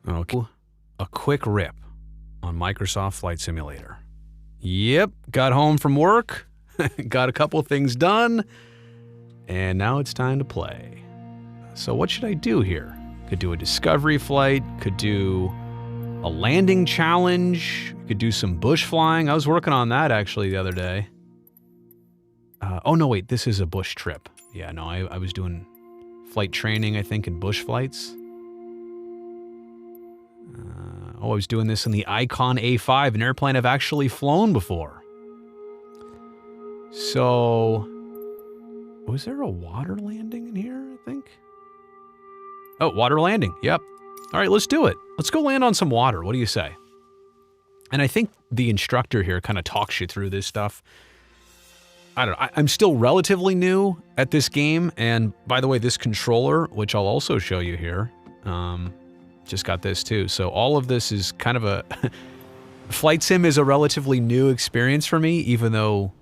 Okay. A quick rip on Microsoft Flight Simulator. Yep, got home from work, got a couple things done, and now it's time to play. So what should I do here? Could do a discovery flight, could do a landing challenge, could do some bush flying. I was working on that actually the other day. Oh no, wait, this is a bush trip. Yeah, no, I was doing flight training, I think, in bush flights. I was doing this in the Icon A5, an airplane I've actually flown before. So, was there a water landing in here, I think? Oh, water landing, yep. All right, let's do it. Let's go land on some water, what do you say? And I think the instructor here kind of talks you through this stuff. I don't know, I'm still relatively new at this game, and by the way, this controller, which I'll also show you here, just got this too. So all of this is kind of a... Flight Sim is a relatively new experience for me, even though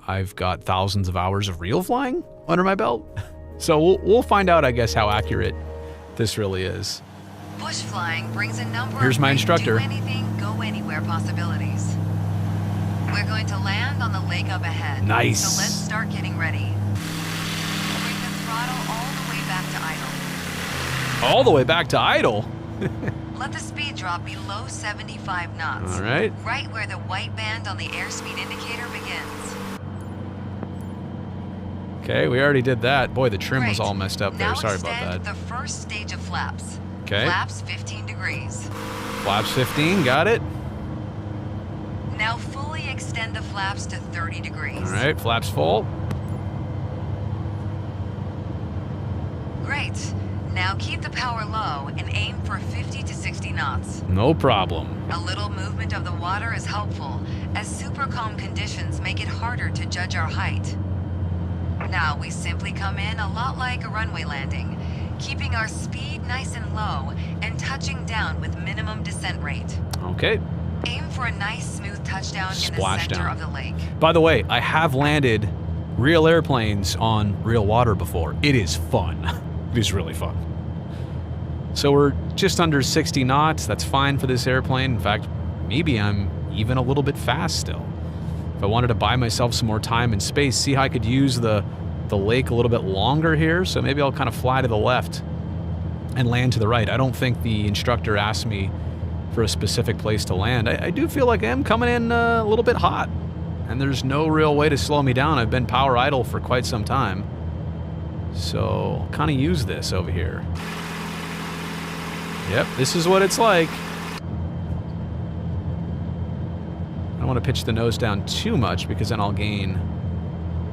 I've got thousands of hours of real flying under my belt. So we'll find out, I guess, how accurate this really is. Bush flying brings a number Here's of my instructor. do anything, go anywhere possibilities. We're going to land on the lake up ahead. Nice. So let's start getting ready. Bring the throttle all the way back to idle. All the way back to idle? Let the speed drop below 75 knots. All right. Right where the white band on the airspeed indicator begins. Okay, we already did that. Boy, the trim was Great. all messed up there. Now Sorry about extend that. the first stage of flaps. Okay. Flaps 15 degrees. Flaps 15, got it. Now fully extend the flaps to 30 degrees. All right, flaps full. Great. Now keep the power low and aim for 50 to 60 knots. No problem. A little movement of the water is helpful, as super calm conditions make it harder to judge our height. Now we simply come in a lot like a runway landing, keeping our speed nice and low and touching down with minimum descent rate. Okay. Aim for a nice smooth touchdown in the Splashdown. center of the lake. By the way, I have landed real airplanes on real water before. It is fun. It is really fun. So we're just under 60 knots. That's fine for this airplane. In fact, maybe I'm even a little bit fast still. If I wanted to buy myself some more time and space, see how I could use the lake a little bit longer here. So maybe I'll kind of fly to the left and land to the right. I don't think the instructor asked me for a specific place to land. I do feel like I am coming in a little bit hot, and there's no real way to slow me down. I've been power idle for quite some time. So I'll kind of use this over here. Yep, this is what it's like. I don't want to pitch the nose down too much because then I'll gain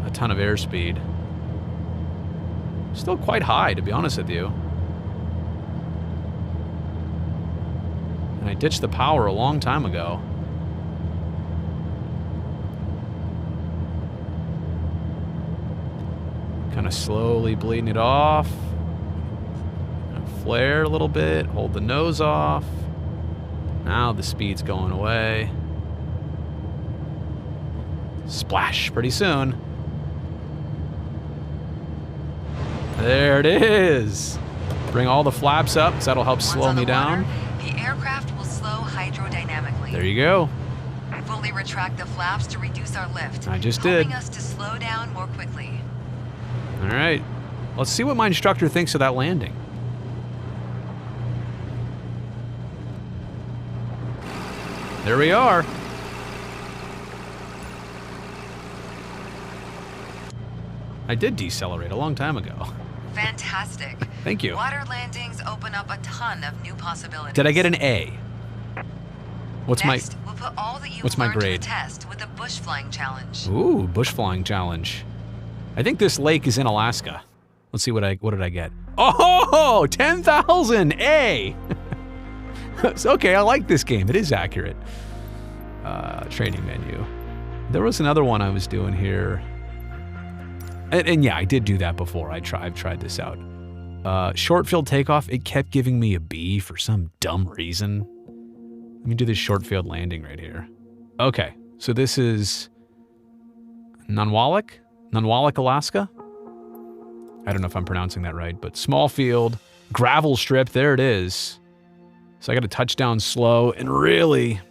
a ton of airspeed. Still quite high, to be honest with you. And I ditched the power a long time ago. Kind of slowly bleeding it off. Flare a little bit, hold the nose off. Now the speed's going away. Splash pretty soon. There it is. Bring all the flaps up, because that'll help slow me down. The aircraft will slow hydrodynamically. There you go. Fully retract the flaps to reduce our lift. I just did. Helping us to slow down more quickly. All right. Let's see what my instructor thinks of that landing. There we are. I did decelerate a long time ago. Fantastic. Thank you. Water landings open up a ton of new possibilities. Did I get an A? What's Next, we'll put all that you've what's my learned grade? to the test with the bush flying challenge. Ooh, bush flying challenge. I think this lake is in Alaska. Let's see what did I get? Oh, 10,000 A. It's okay, I like this game. It is accurate. Training menu. There was another one I was doing here. And yeah, I did do that before. I've tried this out. Short field takeoff, it kept giving me a B for some dumb reason. Let me do this short field landing right here. Okay, so this is Nunwalek, Alaska. I don't know if I'm pronouncing that right, but small field, gravel strip, there it is. So I got to touch down slow and really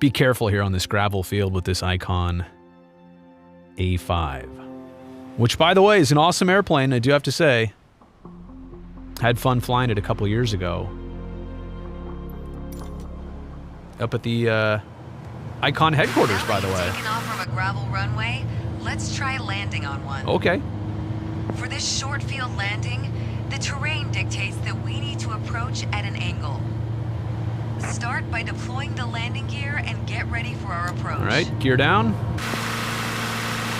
be careful here on this gravel field with this Icon A5. Which, by the way, is an awesome airplane, I do have to say. Had fun flying it a couple years ago. Up at the Icon headquarters, by the way. Taking off from a gravel runway, let's try landing on one. Okay. For this short field landing, the terrain dictates that we need to approach at an angle. Start by deploying the landing gear and get ready for our approach. All right, gear down.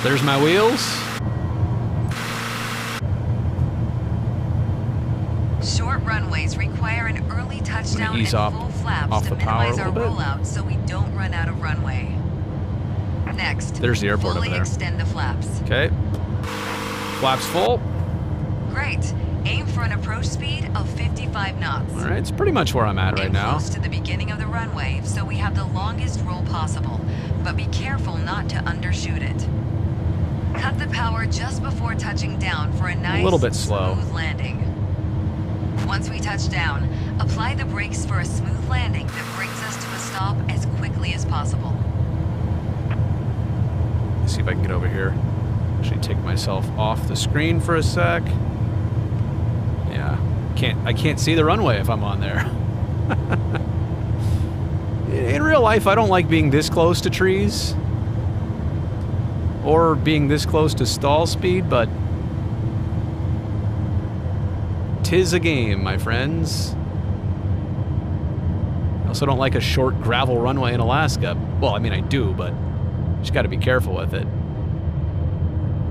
There's my wheels. Short runways require an early touchdown and ease off- full flaps off to the power minimize a our little bit. rollout so we don't run out of runway. Next, There's the airport fully over there. extend the flaps. Okay. Flaps full. Great. Aim for an approach speed of 55 knots. All right, it's pretty much where I'm at right Aim now. close to the beginning of the runway so we have the longest roll possible, but be careful not to undershoot it. Cut the power just before touching down for a nice, little bit slow. smooth landing. Once we touch down, apply the brakes for a smooth landing that brings us to a stop as quickly as possible. Let's see if I can get over here. Actually take myself off the screen for a sec. Yeah. I can't see the runway if I'm on there. In real life, I don't like being this close to trees. Or being this close to stall speed, but 'tis a game, my friends. I also don't like a short gravel runway in Alaska. Well, I mean, I do, but just got to be careful with it.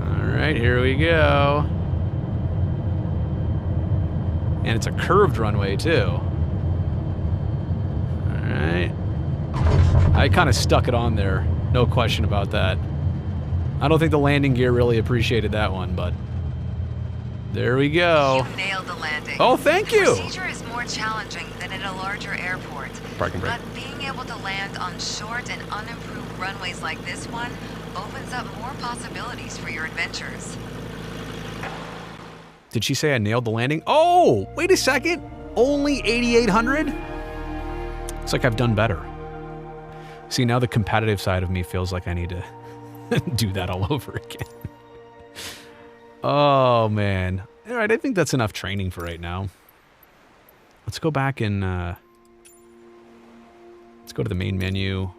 All right, here we go. And it's a curved runway, too. All right. I kind of stuck it on there. No question about that. I don't think the landing gear really appreciated that one, but there we go. You nailed the landing. Oh, thank you. The procedure is more challenging than at a larger airport. Parking brake. But being able to land on short and unimproved runways like this one opens up more possibilities for your adventures. Did she say I nailed the landing? Oh, wait a second. Only 8,800? Looks like I've done better. See, now the competitive side of me feels like I need to do that all over again. Oh, man. All right, I think that's enough training for right now. Let's go back and let's go to the main menu.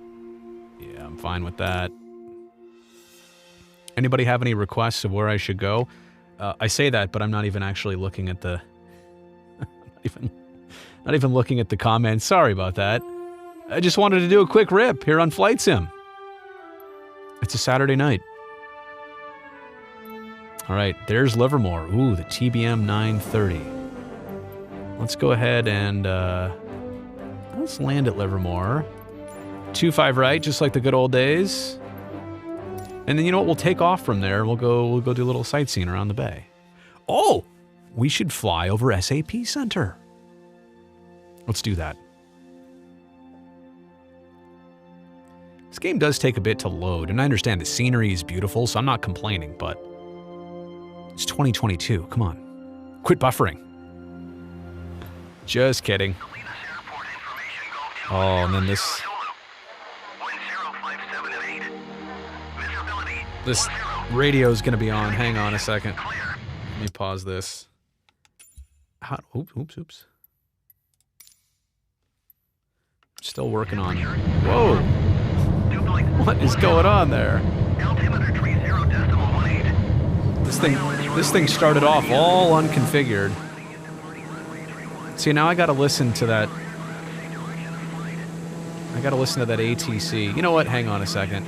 Yeah, I'm fine with that. Anybody have any requests of where I should go? I say that, but I'm not even actually looking at the not even looking at the comments. Sorry about that. I just wanted to do a quick rip here on Flight Sim. It's a Saturday night. All right, there's Livermore. Ooh, the TBM 930. Let's go ahead and let's land at Livermore. 25 right, just like the good old days. And then you know what? We'll take off from there. We'll go do a little sightseeing around the bay. Oh, we should fly over SAP Center. Let's do that. This game does take a bit to load, and I understand the scenery is beautiful, so I'm not complaining, but it's 2022. Come on. Quit buffering. Just kidding. Oh, and then this radio is going to be on. Hang on a second. Let me pause this. Oops. Still working on it. Whoa. What is going on there? This thing started off all unconfigured. See, now I got to listen to that. I got to listen to that ATC. You know what? Hang on a second.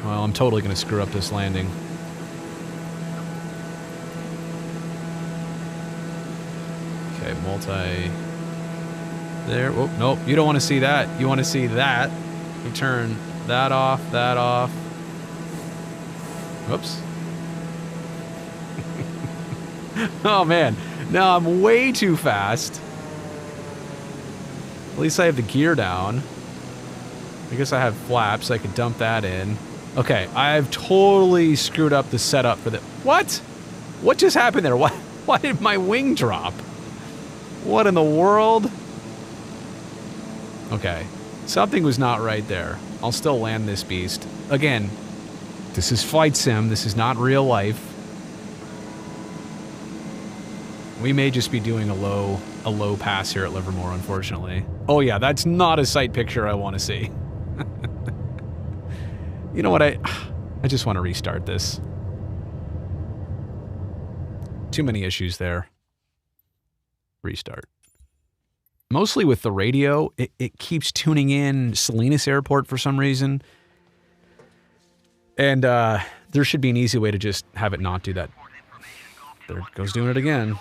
Well, I'm totally going to screw up this landing. Okay, multi... There. Oh, nope. You don't want to see that. You want to see that. You turn that off, that off. Whoops. Oh, man. Now I'm way too fast. At least I have the gear down. I guess I have flaps. I could dump that in. Okay, I've totally screwed up the setup for the... What? What just happened there? What? Why did my wing drop? What in the world? Okay. Something was not right there. I'll still land this beast. Again, this is flight sim. This is not real life. We may just be doing a low pass here at Livermore, unfortunately. Oh yeah, that's not a sight picture I want to see. You know what? I just want to restart this. Too many issues there. Restart. Mostly with the radio, it keeps tuning in Salinas Airport for some reason. And there should be an easy way to just have it not do that. There it goes doing it again.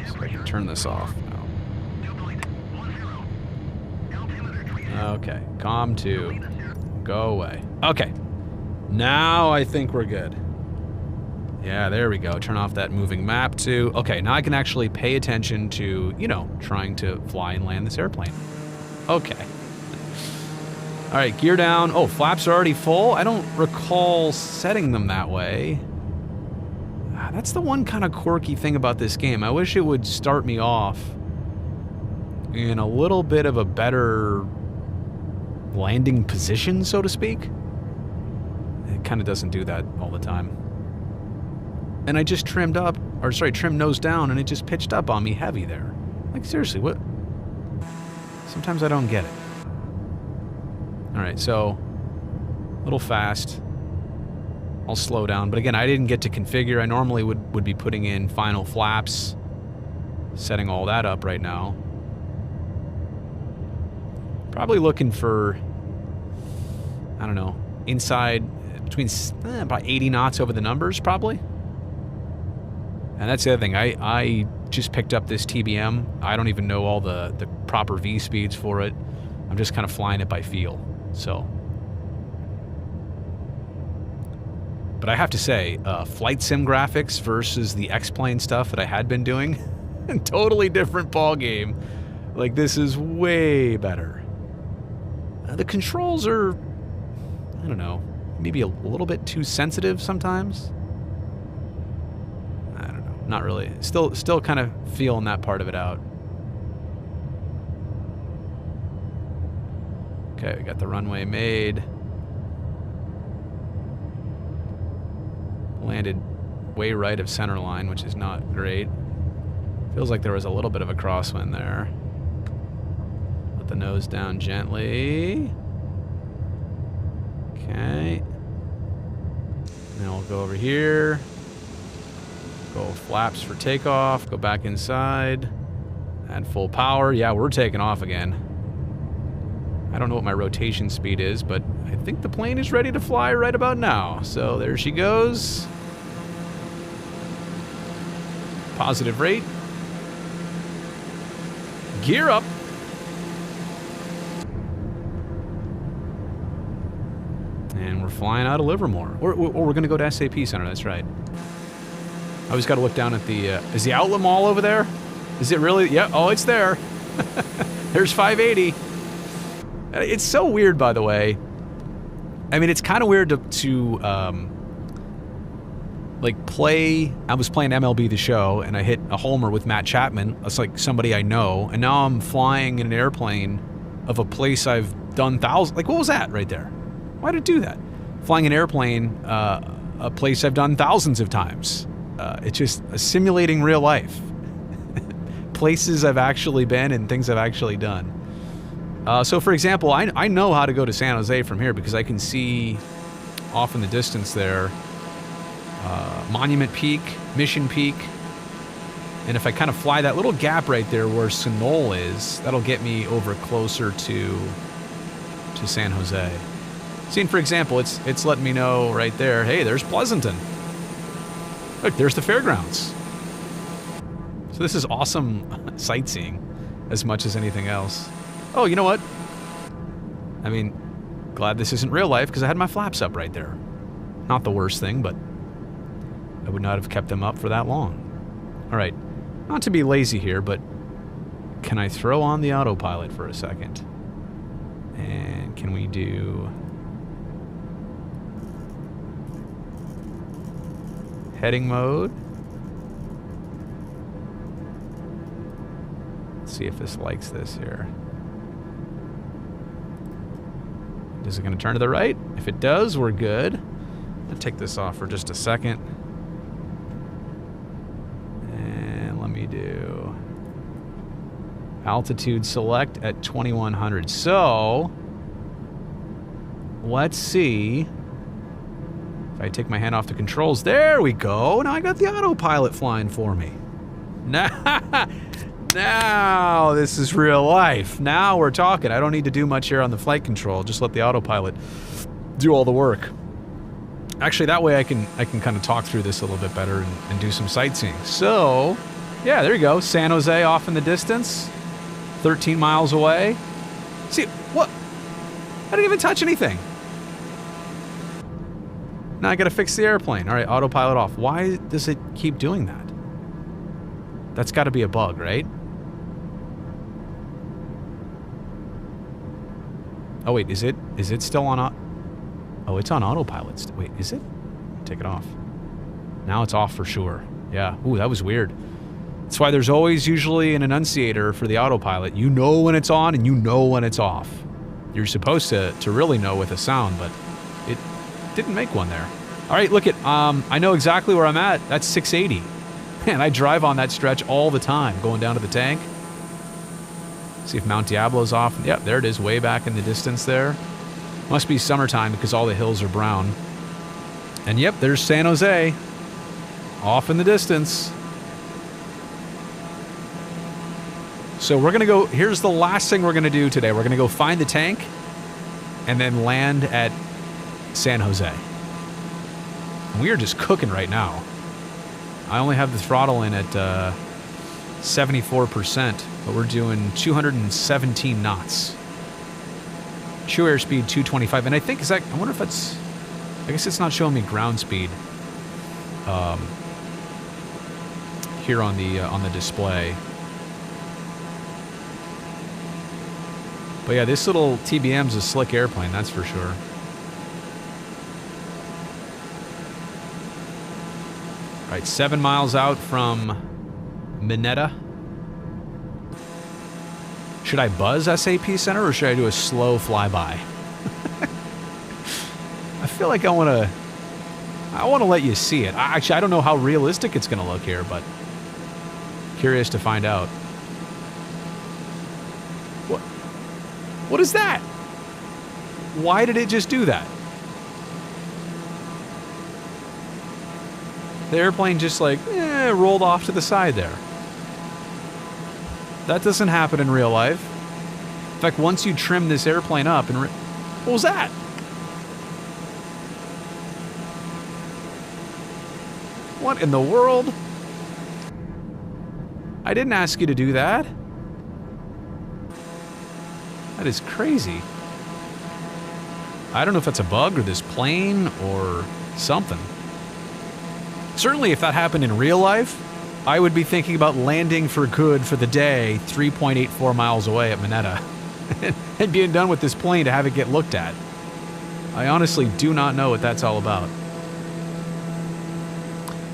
So I can turn this off now. Okay, COM 2. Go away. Okay. Now I think we're good. Yeah, there we go. Turn off that moving map too. Okay, now I can actually pay attention to, you know, trying to fly and land this airplane. Okay. All right, gear down. Oh, flaps are already full? I don't recall setting them that way. That's the one kind of quirky thing about this game. I wish it would start me off in a little bit of a better landing position, so to speak. It kind of doesn't do that all the time. And I just trimmed nose down, and it just pitched up on me heavy there. Like, seriously, what? Sometimes I don't get it. All right, so a little fast. I'll slow down. But again, I didn't get to configure. I normally would be putting in final flaps, setting all that up right now. Probably looking for, I don't know, inside between about 80 knots over the numbers, probably. And that's the other thing. I just picked up this TBM. I don't even know all the proper V speeds for it. I'm just kind of flying it by feel. So, but I have to say, flight sim graphics versus the X-Plane stuff that I had been doing, totally different ball game. Like, this is way better. The controls are, I don't know, maybe a little bit too sensitive sometimes. I don't know, not really. Still kind of feeling that part of it out. Okay, we got the runway made. Landed way right of center line, which is not great. Feels like there was a little bit of a crosswind there. Let the nose down gently. Okay. Then we'll go over here. Go flaps for takeoff. Go back inside. Add full power. Yeah, we're taking off again. I don't know what my rotation speed is, but I think the plane is ready to fly right about now. So there she goes. Positive rate. Gear up. And we're flying out of Livermore. We're going to go to SAP Center, that's right. I always got to look down at the... is the Outlet Mall over there? Is it really? Yeah, oh, it's there. There's 580. It's so weird, by the way. I mean, it's kind of weird to like, play... I was playing MLB The Show, and I hit a homer with Matt Chapman. That's, like, somebody I know. And now I'm flying in an airplane of a place I've done thousands... Like, what was that right there? Why did it do that? Flying an airplane, a place I've done thousands of times. It's just simulating real life. Places I've actually been and things I've actually done. So, for example, I know how to go to San Jose from here because I can see off in the distance there Monument Peak, Mission Peak. And if I kind of fly that little gap right there where Sunol is, that'll get me over closer to San Jose. See, for example, it's letting me know right there, hey, there's Pleasanton. Look, there's the fairgrounds. So this is awesome sightseeing as much as anything else. Oh, you know what? I mean, glad this isn't real life because I had my flaps up right there. Not the worst thing, but I would not have kept them up for that long. All right, not to be lazy here, but can I throw on the autopilot for a second? And can we do heading mode? Let's see if this likes this here. Is it going to turn to the right? If it does, we're good. I'll take this off for just a second. And let me do altitude select at 2100. So, let's see if I take my hand off the controls. There we go. Now I got the autopilot flying for me. Now this is real life. Now we're talking. I don't need to do much here on the flight control. Just let the autopilot do all the work. Actually, that way I can kind of talk through this a little bit better and do some sightseeing. So, yeah, there you go. San Jose off in the distance. 13 miles away. See, what? I didn't even touch anything. Now I gotta fix the airplane. All right, autopilot off. Why does it keep doing that? That's gotta be a bug, right? Oh wait, is it still on? Oh, it's on autopilot. Wait, is it? Take it off. Now it's off for sure. Yeah. Ooh, that was weird. That's why there's always usually an annunciator for the autopilot. You know when it's on and you know when it's off. You're supposed to really know with a sound, but it didn't make one there. All right, look at, I know exactly where I'm at. That's 680. Man, I drive on that stretch all the time, going down to the tank. See if Mount Diablo's off. Yep, there it is, way back in the distance there. Must be summertime because all the hills are brown. And yep, there's San Jose. Off in the distance. So we're gonna go, here's the last thing we're gonna do today. We're gonna go find the tank and then land at San Jose. We are just cooking right now. I only have the throttle in at 74%, but we're doing 217 knots. True airspeed 225, and I think, I wonder if that's, I guess it's not showing me ground speed here on the display. But yeah, this little TBM's a slick airplane, that's for sure. All right, 7 miles out from Mineta. Should I buzz SAP Center or should I do a slow flyby? I feel like I want to let you see it. Actually, I don't know how realistic it's going to look here, but curious to find out. What is that? Why did it just do that? The airplane just like, rolled off to the side there. That doesn't happen in real life. In fact, once you trim this airplane up and... what was that? What in the world? I didn't ask you to do that. That is crazy. I don't know if that's a bug or this plane or something. Certainly if that happened in real life, I would be thinking about landing for good for the day 3.84 miles away at Mineta and being done with this plane to have it get looked at. I honestly do not know what that's all about.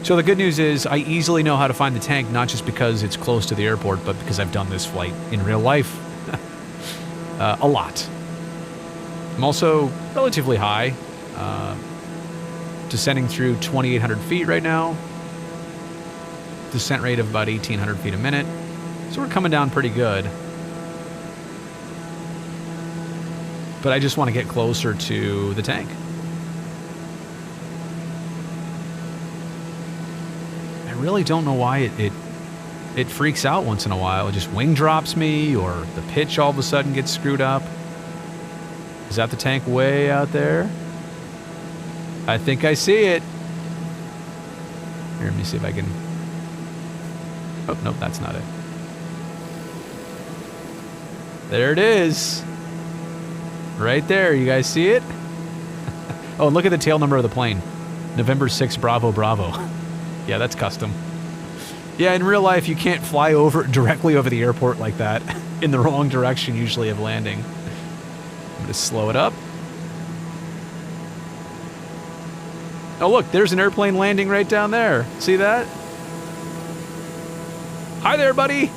So the good news is I easily know how to find the tank, not just because it's close to the airport, but because I've done this flight in real life a lot. I'm also relatively high, descending through 2,800 feet right now. Descent rate of about 1,800 feet a minute. So we're coming down pretty good. But I just want to get closer to the tank. I really don't know why it freaks out once in a while. It just wing drops me, or the pitch all of a sudden gets screwed up. Is that the tank way out there? I think I see it. Here, let me see if I can... oh, nope, that's not it. There it is. Right there, you guys see it? Oh, and look at the tail number of the plane. November 6 Bravo Bravo. Yeah, that's custom. Yeah, in real life, you can't fly directly over the airport like that in the wrong direction usually of landing. gonna slow it up. Oh, look, there's an airplane landing right down there. See that? Hi there, buddy.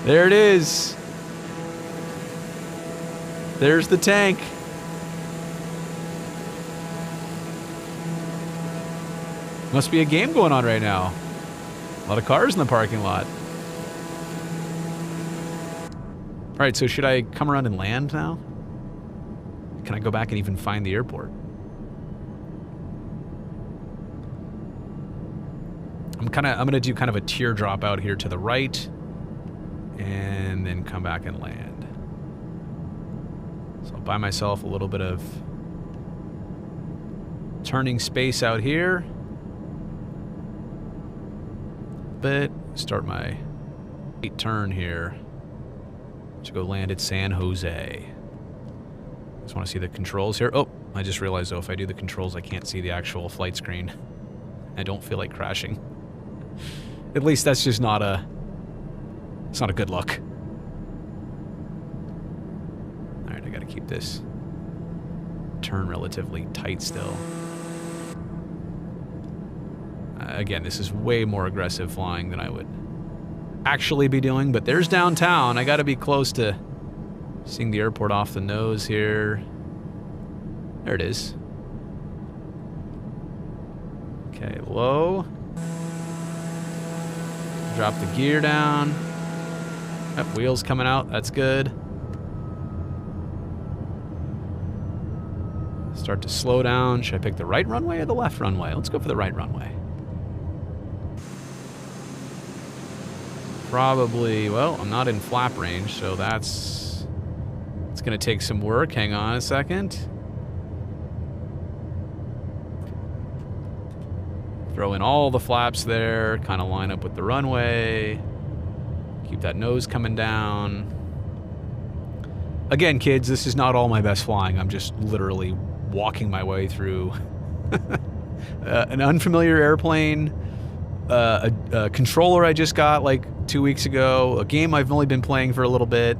There it is. There's the tank. Must be a game going on right now. A lot of cars in the parking lot. All right, so should I come around and land now? Can I go back and even find the airport? I'm gonna do kind of a teardrop out here to the right, and then come back and land. So I'll buy myself a little bit of turning space out here. But start my turn here to go land at San Jose. Just want to see the controls here. Oh, I just realized though, if I do the controls, I can't see the actual flight screen. I don't feel like crashing. At least that's just not a... It's not a good look. Alright, I gotta keep this turn relatively tight still. Again, this is way more aggressive flying than I would actually be doing, but there's downtown. I gotta be close to seeing the airport off the nose here. There it is. Okay, low. Drop the gear down. Yep, wheels coming out. That's good. Start to slow down. Should I pick the right runway or the left runway? Let's go for the right runway. Probably, well, I'm not in flap range, so it's gonna take some work. Hang on a second. Throw in all the flaps there, kind of line up with the runway. Keep that nose coming down. Again, kids, this is not all my best flying. I'm just literally walking my way through an unfamiliar airplane, a controller I just got like 2 weeks ago, a game I've only been playing for a little bit.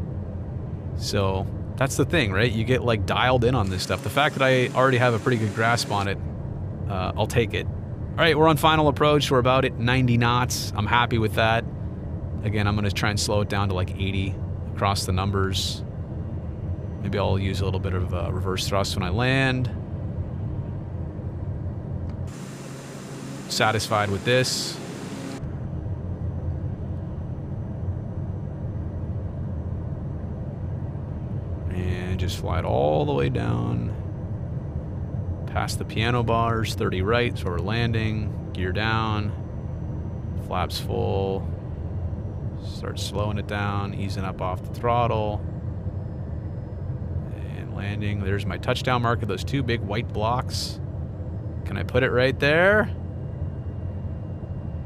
So that's the thing, right? You get like dialed in on this stuff. The fact that I already have a pretty good grasp on it, I'll take it. All right, we're on final approach. We're about at 90 knots. I'm happy with that. Again, I'm going to try and slow it down to like 80 across the numbers. Maybe I'll use a little bit of reverse thrust when I land. Satisfied with this. And just fly it all the way down. Past the piano bars, 30 right, so we're landing. Gear down. Flaps full. Start slowing it down, easing up off the throttle. And landing. There's my touchdown marker, those two big white blocks. Can I put it right there?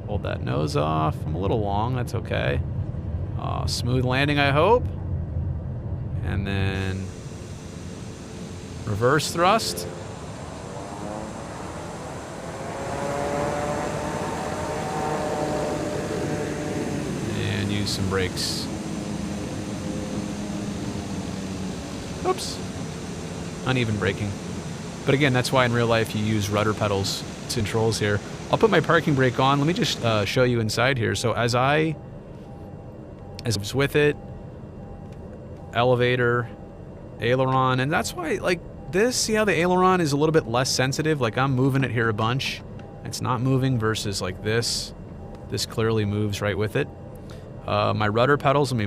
Hold that nose off. I'm a little long, that's okay. Smooth landing, I hope. And then reverse thrust. And use some brakes. Oops. Uneven braking. But again, that's why in real life you use rudder pedals to controls here. I'll put my parking brake on. Let me just show you inside here. So as I was with it, elevator, aileron, and that's why like this, see how the aileron is a little bit less sensitive? Like I'm moving it here a bunch. It's not moving versus like this. This clearly moves right with it. My rudder pedals, let me